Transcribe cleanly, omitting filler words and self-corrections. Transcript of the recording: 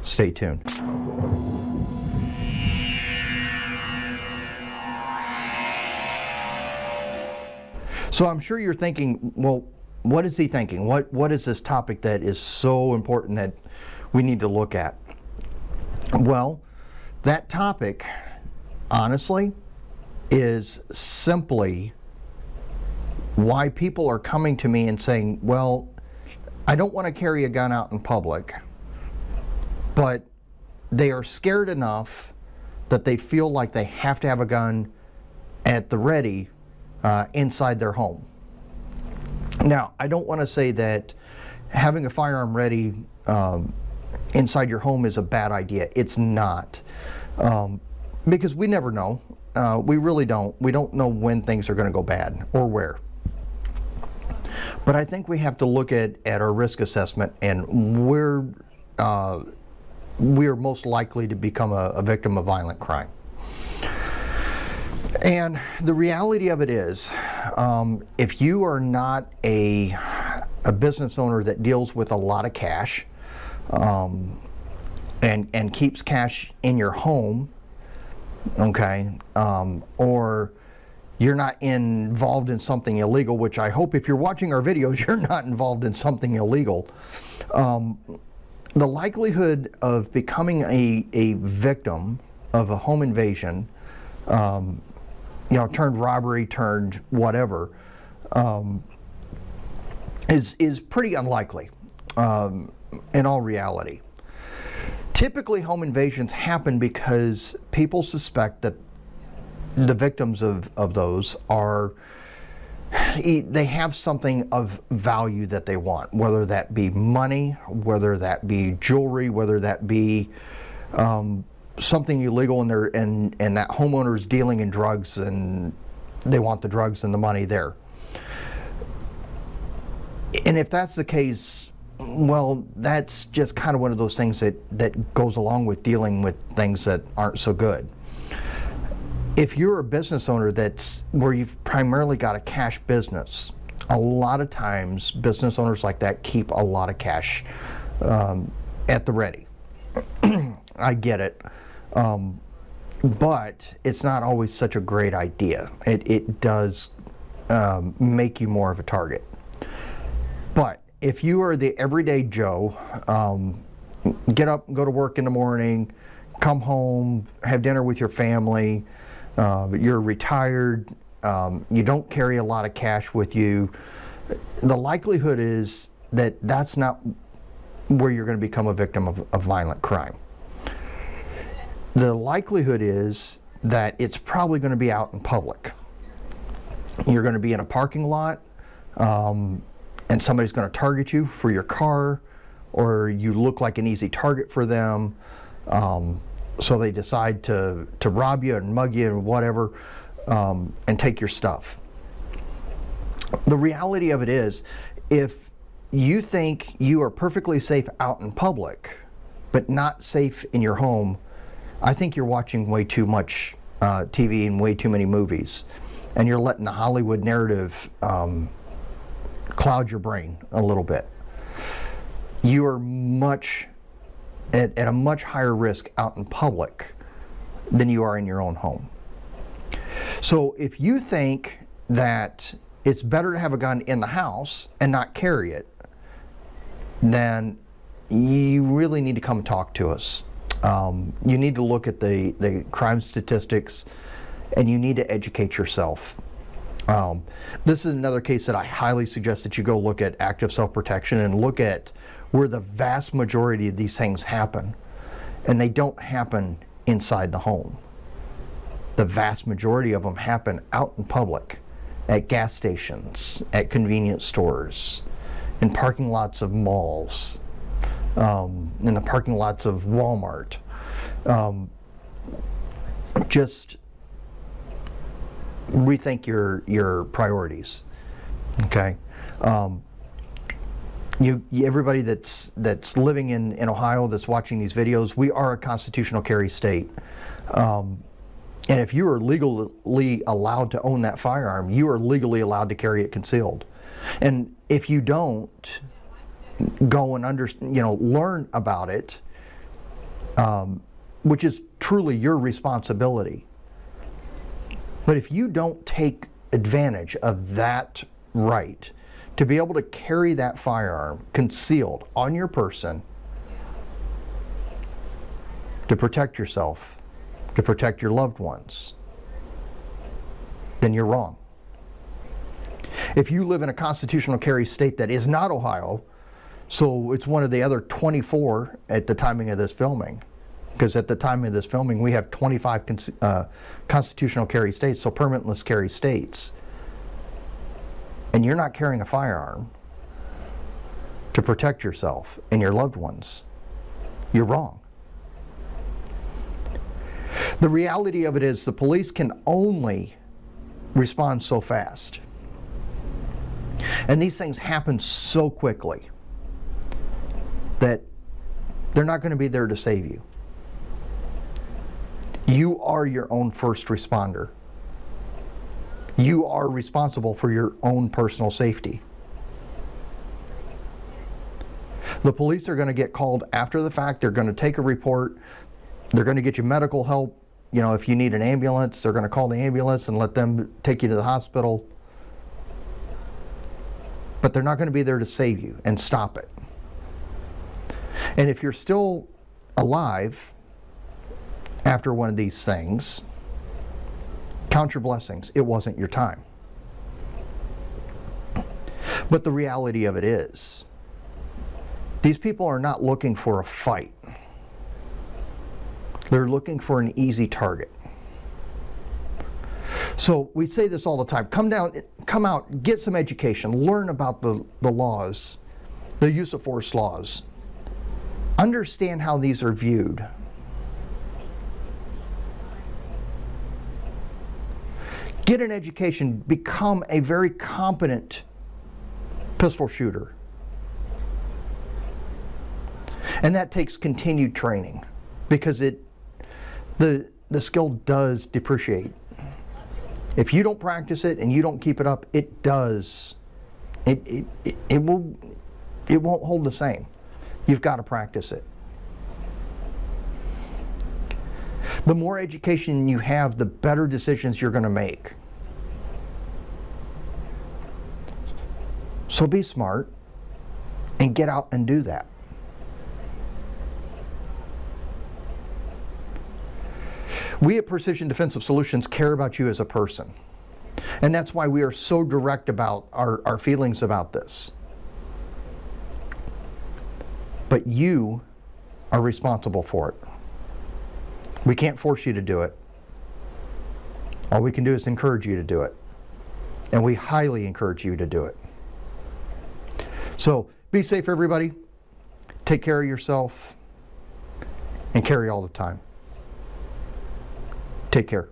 Stay tuned. So I'm sure you're thinking, well, what is he thinking? What is this topic that is so important that we need to look at? Well, that topic, honestly, is simply why people are coming to me and saying, well, I don't want to carry a gun out in public, but they are scared enough that they feel like they have to have a gun at the ready inside their home. Now, I don't want to say that having a firearm ready inside your home is a bad idea. It's not, because we never know. We really don't. We don't know when things are going to go bad or where. But I think we have to look at our risk assessment and where we are most likely to become a victim of violent crime. And the reality of it is, if you are not a business owner that deals with a lot of cash and keeps cash in your home, okay, or you're not involved in something illegal, which I hope if you're watching our videos, you're not involved in something illegal, the likelihood of becoming a victim of a home invasion, turned robbery, turned whatever, is pretty unlikely in all reality. Typically, home invasions happen because people suspect that the victims of those they have something of value that they want, whether that be money, whether that be jewelry, whether that be something illegal, and that homeowner is dealing in drugs and they want the drugs and the money there. And if that's the case, well, that's just kind of one of those things that goes along with dealing with things that aren't so good. If you're a business owner that's where you've primarily got a cash business, a lot of times business owners like that keep a lot of cash at the ready. I get it. But it's not always such a great idea. It does make you more of a target. But if you are the everyday Joe, get up, go to work in the morning, come home, have dinner with your family, you're retired, you don't carry a lot of cash with you, the likelihood is that that's not where you're going to become a victim of violent crime. The likelihood is that it's probably going to be out in public. You're going to be in a parking lot, and somebody's going to target you for your car, or you look like an easy target for them, so they decide to rob you and mug you and whatever, and take your stuff. The reality of it is, if you think you are perfectly safe out in public, but not safe in your home, I think you're watching way too much TV and way too many movies, and you're letting the Hollywood narrative cloud your brain a little bit. You are at a much higher risk out in public than you are in your own home. So if you think that it's better to have a gun in the house and not carry it, then you really need to come talk to us. You need to look at the crime statistics, and you need to educate yourself. This is another case that I highly suggest that you go look at active self-protection and look at where the vast majority of these things happen, and they don't happen inside the home. The vast majority of them happen out in public, at gas stations, at convenience stores, in parking lots of malls, in the parking lots of Walmart. Just rethink your priorities. Okay. Everybody that's living in Ohio that's watching these videos, we are a constitutional carry state. And if you are legally allowed to own that firearm, you are legally allowed to carry it concealed. And if you don't go and learn about it, which is truly your responsibility. But if you don't take advantage of that right to be able to carry that firearm concealed on your person to protect yourself, to protect your loved ones, then you're wrong. If you live in a constitutional carry state that is not Ohio, so it's one of the other 24 at the timing of this filming, because at the time of this filming we have 25 constitutional carry states, so permitless carry states, and you're not carrying a firearm to protect yourself and your loved ones, you're wrong. The reality of it is the police can only respond so fast. And these things happen so quickly that they're not going to be there to save you. You are your own first responder. You are responsible for your own personal safety. The police are going to get called after the fact. They're going to take a report. They're going to get you medical help. You know, if you need an ambulance, they're going to call the ambulance and let them take you to the hospital. But they're not going to be there to save you and stop it. And if you're still alive after one of these things, count your blessings. It wasn't your time. But the reality of it is, these people are not looking for a fight. They're looking for an easy target. So we say this all the time. Come out, get some education, learn about the laws, the use of force laws. Understand how these are viewed. Get an education, become a very competent pistol shooter. And that takes continued training, because the skill does depreciate. If you don't practice it and you don't keep it up, it does. It won't hold the same. You've got to practice it. The more education you have, the better decisions you're going to make. So be smart and get out and do that. We at Precision Defensive Solutions care about you as a person. And that's why we are so direct about our feelings about this. But you are responsible for it. We can't force you to do it. All we can do is encourage you to do it. And we highly encourage you to do it. So be safe, everybody. Take care of yourself and carry all the time. Take care.